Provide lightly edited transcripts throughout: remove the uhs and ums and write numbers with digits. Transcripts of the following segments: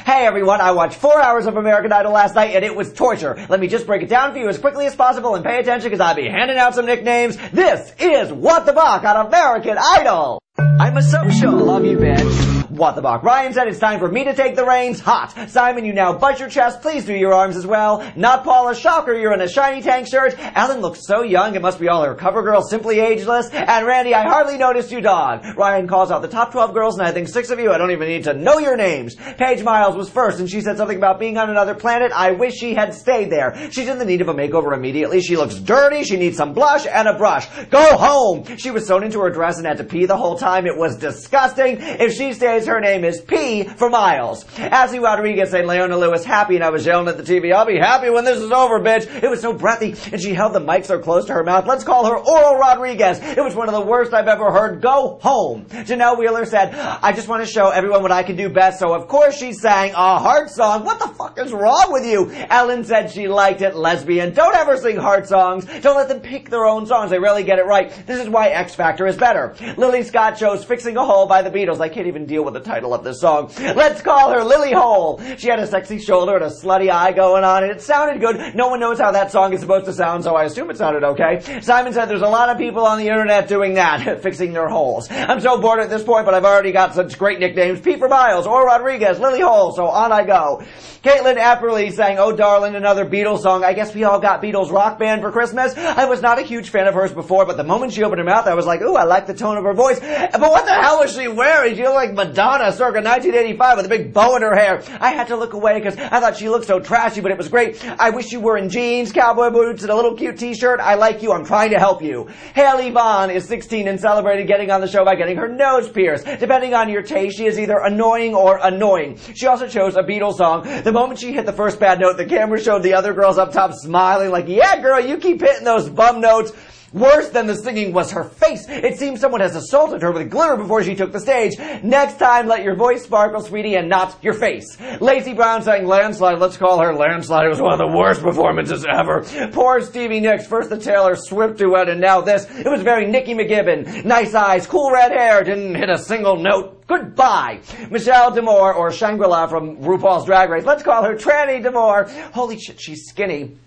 Hey everyone, I watched 4 hours of American Idol last night and it was torture. Let me just break it down for you as quickly as possible and pay attention because I'll be handing out some nicknames. This is What the Bach on American Idol. I'm a social. Love you, bitch. What the Bach. Ryan said it's time for me to take the reins. Hot. Simon, you now bite your chest. Please do your arms as well. Not Paula. Shocker, you're in a shiny tank shirt. Ellen looks so young. It must be all her cover girls, simply ageless. And Randy, I hardly noticed you, dog. Ryan calls out the top 12 girls, and I think 6 of you, I don't even need to know your names. Paige Miles was first, and she said something about being on another planet. I wish she had stayed there. She's in the need of a makeover immediately. She looks dirty. She needs some blush and a brush. Go home. She was sewn into her dress and had to pee the whole time. It was disgusting. If she stays, her name is P for Miles. Ashley Rodriguez and Leona Lewis happy, and I was yelling at the TV, I'll be happy when this is over, bitch. It was so breathy, and she held the mic so close to her mouth. Let's call her Oral Rodriguez. It was one of the worst I've ever heard. Go home. Janelle Wheeler said, I just want to show everyone what I can do best, so of course she sang a heart song. What the fuck is wrong with you? Ellen said she liked it. Lesbian. Don't ever sing heart songs. Don't let them pick their own songs. They rarely get it right. This is why X Factor is better. Lily Scott chose Fixing a Hole by the Beatles. I can't even deal with the title of this song. Let's call her Lily Hole. She had a sexy shoulder and a slutty eye going on, and it sounded good. No one knows how that song is supposed to sound, so I assume it sounded okay. Simon said there's a lot of people on the internet doing that, fixing their holes. I'm so bored at this point, but I've already got such great nicknames. P for Miles, or Rodriguez, Lily Hole, so on I go. Caitlin Apperly sang Oh Darling, another Beatles song. I guess we all got Beatles Rock Band for Christmas. I was not a huge fan of hers before, but the moment she opened her mouth, I was like, ooh, I like the tone of her voice. But what the hell was she wearing? She looked like Madonna circa 1985 with a big bow in her hair. I had to look away because I thought she looked so trashy, but it was great. I wish you were in jeans, cowboy boots, and a little cute t-shirt. I like you. I'm trying to help you. Haley Vaughn is 16 and celebrated getting on the show by getting her nose pierced. Depending on your taste, she is either annoying or annoying. She also chose a Beatles song. The moment she hit the first bad note, the camera showed the other girls up top smiling like, yeah, girl, you keep hitting those bum notes. Worse than the singing was her face. It seems someone has assaulted her with glitter before she took the stage. Next time, let your voice sparkle, sweetie, and not your face. Lacey Brown sang Landslide. Let's call her Landslide. It was one of the worst performances ever. Poor Stevie Nicks. First the Taylor Swift duet, and now this. It was very Nicki McGibbon. Nice eyes, cool red hair, didn't hit a single note. Goodbye. Michelle Demore, or Shangri-La from RuPaul's Drag Race. Let's call her Tranny Demore. Holy shit, she's skinny.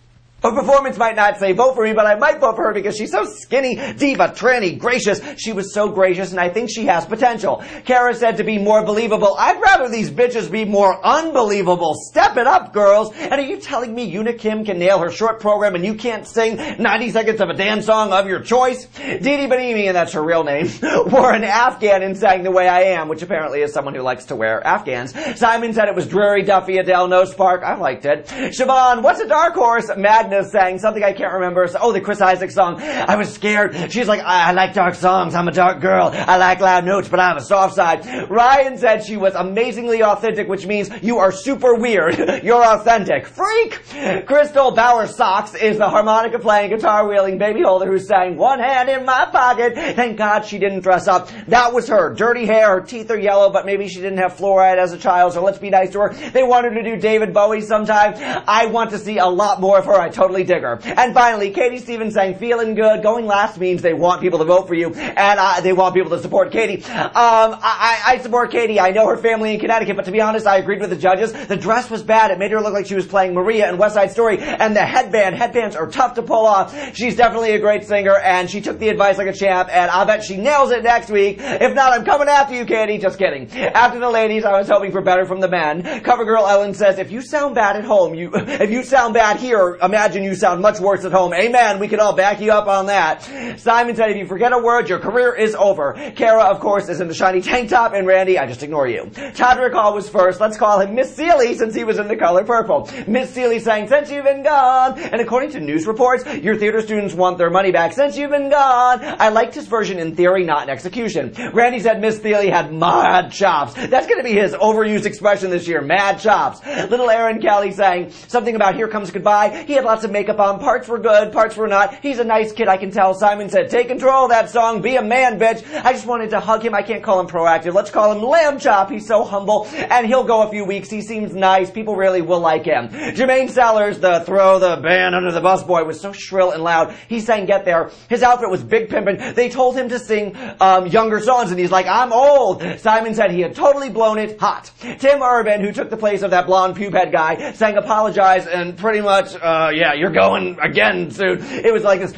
Her performance might not say vote for me, but I might vote for her because she's so skinny, diva, tranny, gracious. She was so gracious, and I think she has potential. Kara said to be more believable. I'd rather these bitches be more unbelievable. Step it up, girls. And are you telling me Una Kim can nail her short program and you can't sing 90 seconds of a dance song of your choice? Dee Dee Banimi, and that's her real name, wore an Afghan and sang The Way I Am, which apparently is someone who likes to wear Afghans. Simon said it was dreary, Duffy, Adele, no spark. I liked it. Siobhan, what's a dark horse? Madness sang something I can't remember. Oh, the Chris Isaac song. I was scared. She's like, I like dark songs. I'm a dark girl. I like loud notes, but I have a soft side. Ryan said she was amazingly authentic, which means you are super weird. You're authentic. Freak! Crystal Bauer Socks is the harmonica playing, guitar wielding baby holder who sang One Hand in My Pocket. Thank God she didn't dress up. That was her. Dirty hair. Her teeth are yellow, but maybe she didn't have fluoride as a child, so let's be nice to her. They want her to do David Bowie sometime. I want to see a lot more of her. I totally dig her. And finally, Katie Stevens sang Feeling Good. Going last means they want people to vote for you, and they want people to support Katie. I support Katie. I know her family in Connecticut, but to be honest, I agreed with the judges. The dress was bad. It made her look like she was playing Maria in West Side Story, and the headbands are tough to pull off. She's definitely a great singer, and she took the advice like a champ, and I'll bet she nails it next week. If not, I'm coming after you, Katie. Just kidding. After the ladies, I was hoping for better from the men. CoverGirl Ellen says, if you sound bad at home, if you sound bad here, imagine you sound much worse at home. Amen. We can all back you up on that. Simon said, if you forget a word, your career is over. Kara, of course, is in the shiny tank top, and Randy, I just ignore you. Todrick Hall was first. Let's call him Miss Seeley since he was in the color purple. Miss Seeley sang Since You've Been Gone, and according to news reports, your theater students want their money back since you've been gone. I liked his version in theory, not in execution. Randy said Miss Seeley had mad chops. That's going to be his overused expression this year, mad chops. Little Aaron Kelly sang something about Here Comes Goodbye. He had lots lots of makeup on. Parts were good, parts were not. He's a nice kid, I can tell. Simon said, take control of that song. Be a man, bitch. I just wanted to hug him. I can't call him proactive. Let's call him Lamb Chop. He's so humble. And he'll go a few weeks. He seems nice. People really will like him. Jermaine Sellers, the throw the band under the bus boy, was so shrill and loud. He sang Get There. His outfit was big pimpin'. They told him to sing younger songs, and he's like, I'm old. Simon said he had totally blown it hot. Tim Urban, who took the place of that blonde pube head guy, sang Apologize, and pretty much, yeah, you're going again soon. It was like this,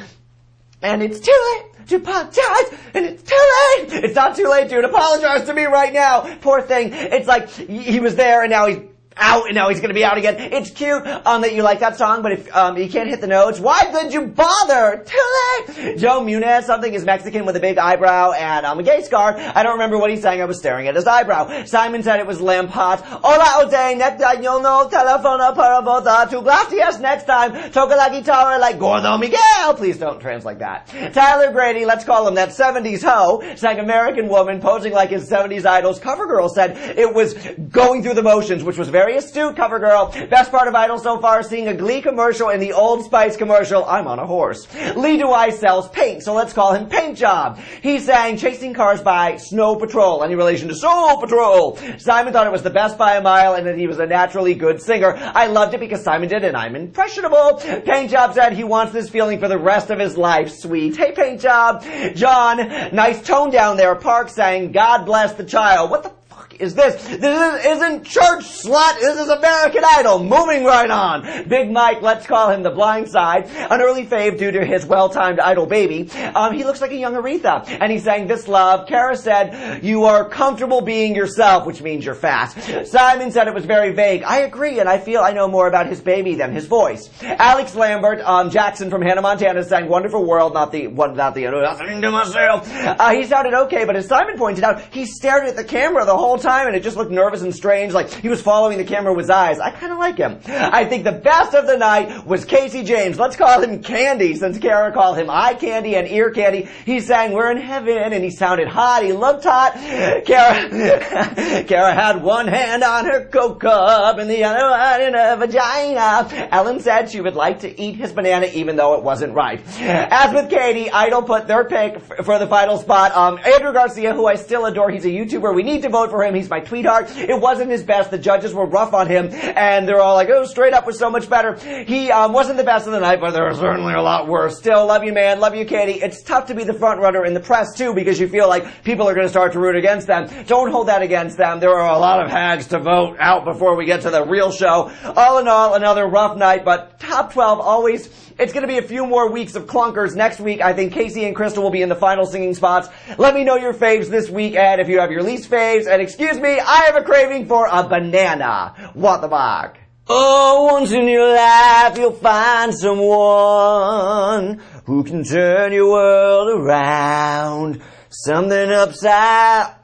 and it's too late to apologize, and it's too late. It's not too late, dude. Apologize to me right now. Poor thing. It's like he was there, and now he's out, and now he's gonna be out again. It's cute that you like that song, but if you can't hit the notes, why did you bother? Too late! Joe Muniz, something is Mexican with a big eyebrow and a gay scar. I don't remember what he sang. I was staring at his eyebrow. Simon said it was Lamb Pot. Hola, Ode, neta, yo no telefono para votar. Tu gracias next time. Toca la guitarra like Gordo Miguel. Please don't translate that. Tyler Grady, let's call him that 70s hoe, sang American Woman, posing like his 70s idols. CoverGirl said it was going through the motions, which was very astute, CoverGirl. Best part of Idol so far, seeing a Glee commercial and the Old Spice commercial, I'm on a horse. Lee DeWise sells paint, so let's call him Paint Job. He sang Chasing Cars by Snow Patrol, any relation to Soul Patrol. Simon thought it was the best by a mile and that he was a naturally good singer. I loved it because Simon did and I'm impressionable. Paint Job said he wants this feeling for the rest of his life. Sweet. Hey, Paint Job. John, nice tone down there. Park sang God Bless the Child. What the is this? This isn't church, slut. This is American Idol. Moving right on. Big Mike, let's call him The Blind Side. An early fave due to his well-timed Idol baby. He looks like a young Aretha. And he sang This Love. Kara said, you are comfortable being yourself, which means you're fat. Simon said it was very vague. I agree, and I feel I know more about his baby than his voice. Alex Lambert, Jackson from Hannah Montana, sang Wonderful World, not the nothing to myself. He sounded okay, but as Simon pointed out, he stared at the camera the whole time, and it just looked nervous and strange, like he was following the camera with his eyes. I kind of like him. I think the best of the night was Casey James. Let's call him Candy, since Kara called him eye candy and ear candy. He sang We're in Heaven, and he sounded hot. He looked hot. Kara had one hand on her Coke cup and the other one in her vagina. Ellen said she would like to eat his banana even though it wasn't right. As with Katie, Idol put their pick for the final spot. Andrew Garcia, who I still adore, he's a YouTuber. We need to vote for him. He's my tweetheart. It wasn't his best. The judges were rough on him, and they're all like, oh, Straight Up was so much better. He wasn't the best of the night, but there was certainly a lot worse. Still, love you, man. Love you, Katie. It's tough to be the front runner in the press, too, because you feel like people are going to start to root against them. Don't hold that against them. There are a lot of hags to vote out before we get to the real show. All in all, another rough night, but top 12 always. It's going to be a few more weeks of clunkers. Next week, I think Casey and Crystal will be in the final singing spots. Let me know your faves this week, and if you have your least faves, and excuse me, I have a craving for a banana. What the fuck? Oh, once in your life you'll find someone who can turn your world around. Something upside.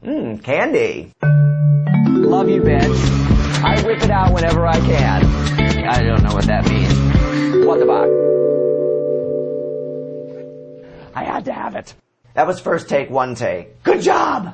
Candy. Love you, bitch. I whip it out whenever I can. I don't know what that means. What the fuck? I had to have it. That was first take, one take. Good job!